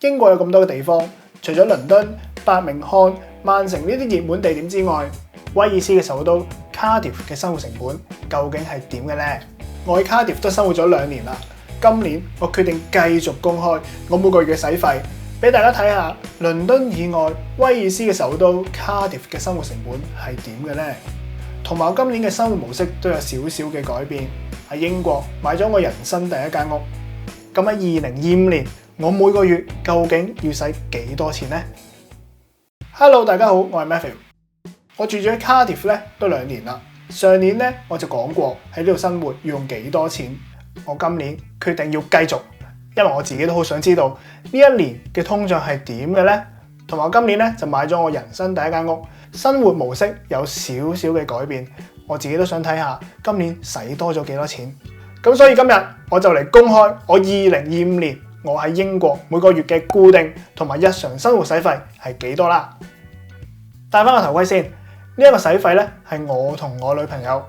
英國有咁多嘅地方，除咗倫敦、伯明翰、曼城呢啲熱門地點之外，威爾斯嘅首都 Cardiff 嘅生活成本究竟係點嘅呢？我喺 Cardiff 都生活咗2年啦，今年我決定繼續公開我每個月嘅使費，俾大家睇下倫敦以外威爾斯嘅首都 Cardiff 嘅生活成本係點嘅呢？同埋我今年嘅生活模式都有少少嘅改變，喺英國買咗我人生第一間屋。咁喺2025年，我每個月究竟要使幾多錢呢？ Hello， 大家好，我係 Matthew。我住咗喺 Cardiff 咧都2年啦。上年咧我就講過喺呢度生活要用幾多錢。我今年決定要繼續，因為我自己都好想知道呢一年嘅通脹係點嘅咧。同埋我今年咧就買咗我人生第一間屋，生活模式有少少嘅改變，我自己都想睇下今年使多咗幾多錢。咁所以今日我就嚟公開我2025年我喺英國每個月嘅固定同埋日常生活使費係幾多啦。戴翻個頭盔先，呢一個使費咧係我同我女朋友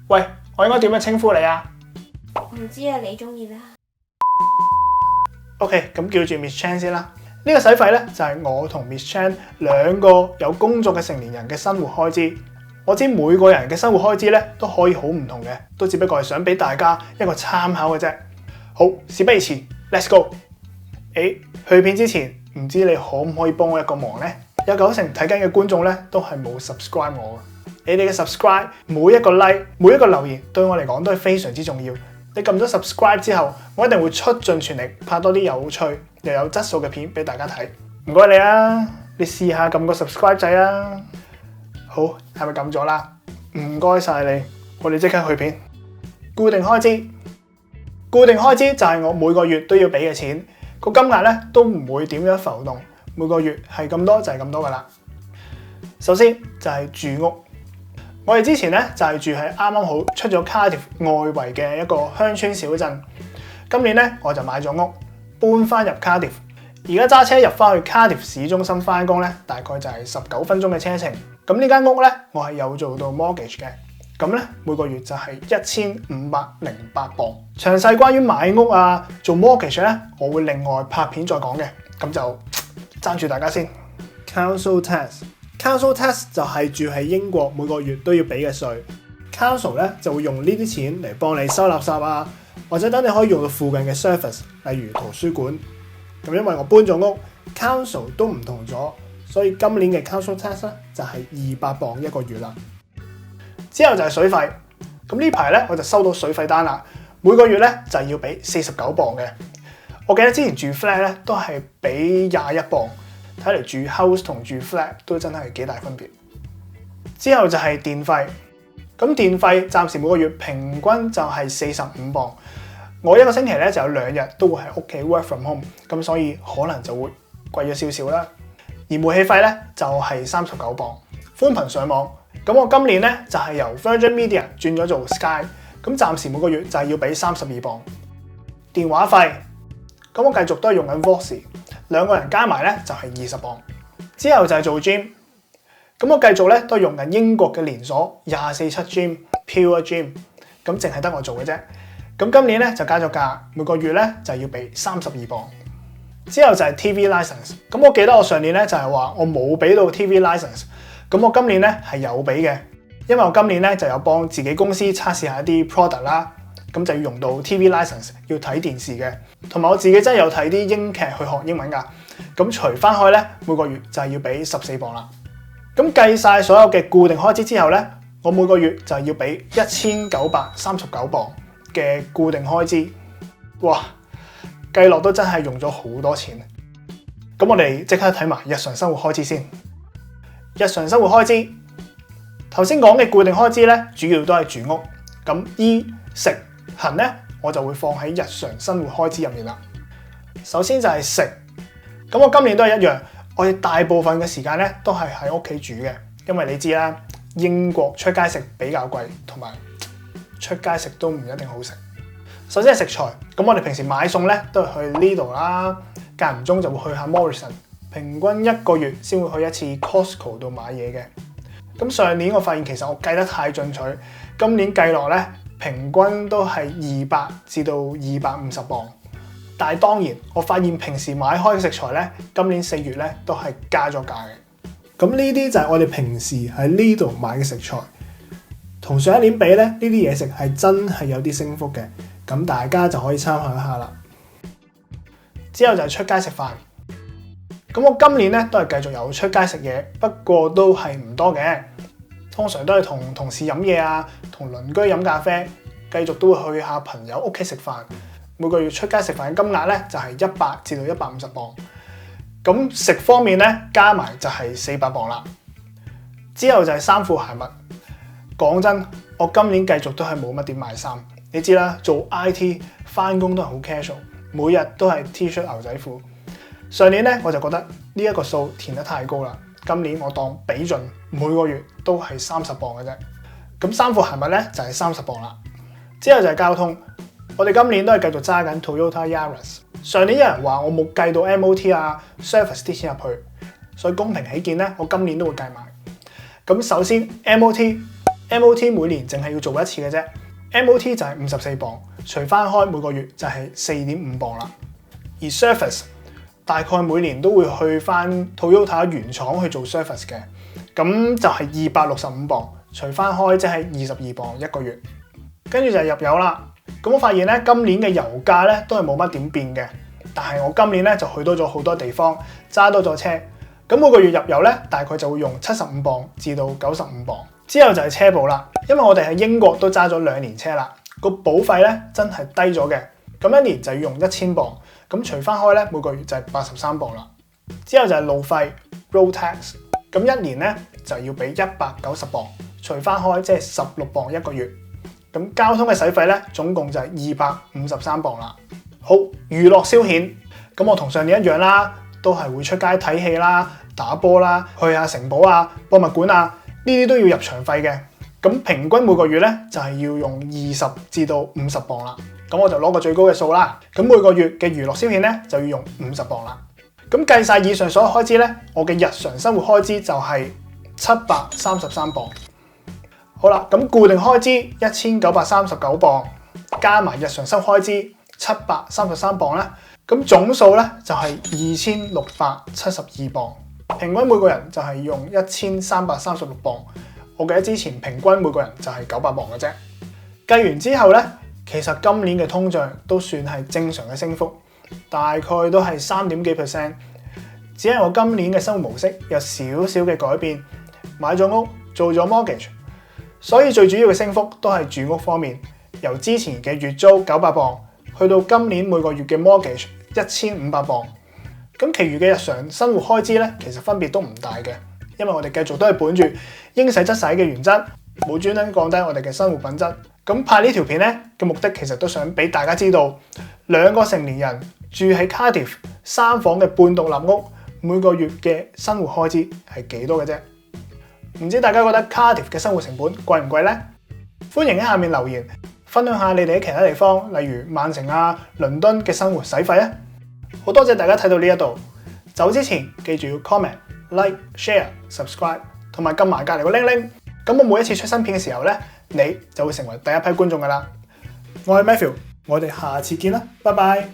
喂，我應該點樣稱呼你啊？唔知啊，你中意啦。OK， 咁叫住 Miss Chan 先啦。呢個使費咧就係我同 Miss Chan 兩個有工作嘅成年人嘅生活開支。我知每個人嘅生活開支咧都可以好唔同嘅，都只不過係想俾大家一個參考嘅啫。好，事不宜遲 ，Let's go。去片之前，唔知你可唔可以幫我一個忙呢？有90%睇緊嘅觀眾咧都係冇 subscribe 我嘅。你哋嘅 subscribe， 每一個 like， 每一個留言對我嚟講都係非常之重要。你撳咗 subscribe 之後，我一定會出盡全力拍多啲有趣又有質素嘅片俾大家睇。唔該你啊，你試下撳個 subscribe 掣啊！好，係咪撳咗啦？唔該晒你，我哋即刻去片。固定開支，固定開支就係我每個月都要俾嘅錢，個金額咧都唔會點樣浮動，每個月係咁多就係咁多噶啦。首先就係住屋，我哋之前咧就係住喺啱啱好出咗 Cardiff 外圍嘅一個鄉村小鎮，今年咧我就買咗屋，搬翻入 Cardiff。而家揸車入翻去 Cardiff 市中心翻工咧，大概就係19分鐘嘅車程。咁呢間屋咧，我係有做到 mortgage 嘅，咁咧每個月就係1508磅。詳細關於買屋啊、做 mortgage 咧，我會另外拍片再講嘅，咁就爭住大家先。Council tax 就係住喺英國每個月都要俾嘅稅。Council 咧就會用呢啲錢嚟幫你收垃圾啊，或者等你可以用到附近嘅 service， 例如圖書館。咁因為我搬咗屋 ，Council 都唔同咗，所以今年嘅 Council tax 咧就係200磅一個月啦。之後就係水費，咁呢排咧我就收到水費單啦，每個月咧就要俾49磅嘅。我記得之前住 flat 咧都係俾21磅，睇嚟住 house 同住 flat 都真係幾大分別。之後就係電費，咁電費暫時每個月平均就係45磅。我一個星期咧就有2日都會喺屋企 work from home， 咁所以可能就會貴咗少少啦。而煤氣費咧就係39磅。寬頻上網，咁我今年咧就係由 Virgin Media 轉咗做 Sky， 咁暫時每個月就係要俾32磅。電話費，咁我繼續都係用緊 Voxy， 兩個人加埋咧就係20磅。之後就係做 gym， 咁我繼續咧都係用緊英國嘅連鎖247 Gym Pure Gym， 咁淨係得我做嘅啫。咁今年咧就加咗價，每個月咧就要俾32磅。之後就係 TV license， 咁我記得我上年咧就係話我冇俾到 TV license， 咁我今年咧係有俾嘅，因為我今年咧就有幫自己公司測試下一啲 product 啦，咁就要用到 TV license 要睇電視嘅，同埋我自己真係有睇啲英劇去學英文㗎，咁除翻開咧每個月就係要俾14磅啦。咁計晒所有嘅固定開支之後咧，我每個月就係要俾1939磅嘅固定開支，哇！計落都真係用咗好多錢。咁我哋即刻睇埋日常生活開支先。日常生活開支，頭先講嘅固定開支咧，主要都係住屋。咁衣食行咧，我就會放喺日常生活開支入面啦。首先就係食，咁我今年都係一樣，我哋大部分嘅時間咧都係喺屋企煮嘅，因為你知啦，英國出街食比較貴，同埋出街食都唔一定好食。首先係食材，咁我哋平時買餸咧都係去呢度啦，間唔中就會去下 Morrison， 平均一個月先會去一次 Costco 度買嘢嘅。咁上年我發現其實我計得太進取，今年計落咧平均都係200至到250磅。但係當然，我發現平時買開嘅食材咧，今年4月咧都係加咗價嘅。咁呢啲就係我哋平時喺呢度買嘅食材，同上一年比咧，呢啲嘢食係真係有啲升幅嘅。咁大家就可以參考一下啦。之後就係出街食飯。咁我今年咧都係繼續有出街食嘢，不過都係唔多嘅。通常都係同同事飲嘢啊，同鄰居飲咖啡，繼續都會去下朋友屋企食飯。每個月出街食飯嘅金額咧就係100至到150磅。咁食方面咧加埋就係400磅啦。之後就係衫褲鞋襪。講真，我今年繼續都係冇乜點買衫。你知啦，做 IT 翻工都係好 casual， 每日都係 T 恤牛仔褲。上年咧我就覺得呢一個數填得太高啦。今年我當比盡，每個月都係30磅嘅啫。咁衫褲鞋襪咧就係30磅啦。之後就係交通。我哋今年都係繼續揸緊 Toyota Yaris。上年有人話我冇計到 MOT 啊、service 啲錢入去，所以公平起見咧，我今年都會計埋。咁首先 MOT 每年淨係要做一次嘅啫。MOT 就係54磅，除翻開每個月就係4.5磅啦。而 service 大概每年都會去翻 Toyota 原廠去做 service 嘅，咁就係265磅，除翻開即係22磅一個月。跟住就係入油啦。咁我發現咧，今年嘅油價咧都係冇乜點變嘅，但係我今年咧就去多咗好多地方，揸多咗車，咁每個月入油咧大概就會用75磅至到95磅。之後就係車保啦，因為我哋喺英國都揸咗2年車啦，個保費咧真係低咗嘅，咁一年就要用1000磅，咁除翻開咧每個月就係83磅啦。之後就係路費 road tax， 咁一年咧就要俾190磅，除翻開即係16磅一個月。咁交通嘅使費咧，總共就係253磅啦。好，娛樂消遣，咁我同上年一樣啦，都係會出街睇戲啦、打波啦、去下城堡啊、博物館啊，呢啲都要入場費嘅。咁平均每個月咧就係要用20至到50磅啦。咁我就攞個最高嘅數啦。咁每個月嘅娛樂消遣咧就要用50磅啦。咁計晒以上所有開支咧，我嘅日常生活開支就係733磅。好啦，咁固定開支1939磅，加埋日常生活開支733磅啦，咁總數咧就係2672磅，平均每個人就係用1336磅。我記得之前平均每個人就係900磅嘅啫。計完之後咧，其實今年嘅通脹都算係正常嘅升幅，大概都係3.幾%。只係我今年嘅生活模式有少少嘅改變，買咗屋，做咗 mortgage。所以最主要嘅升幅都係住屋方面，由之前嘅月租900磅，去到今年每個月嘅 mortgage 1500磅。咁其餘嘅日常生活開支咧，其實分別都唔大嘅，因為我哋繼續都係本住應使則使嘅原則，冇專登降低我哋嘅生活品質。咁拍呢條片咧嘅目的，其實都想俾大家知道，2個成年人住喺 Cardiff 3房嘅半獨立屋，每個月嘅生活開支係幾多嘅啫。唔知大家覺得 Cardiff 嘅生活成本貴唔貴呢？歡迎喺下面留言，分享下你哋喺其他地方，例如曼城啊、倫敦嘅生活使費啊！好多謝大家睇到呢一度，走之前記住要 comment、like、share、subscribe， 同埋撳埋隔離個鈴鈴，咁我每一次出新片嘅時候咧，你就會成為第一批觀眾噶啦。我係 Matthew，我哋下次見啦，拜拜。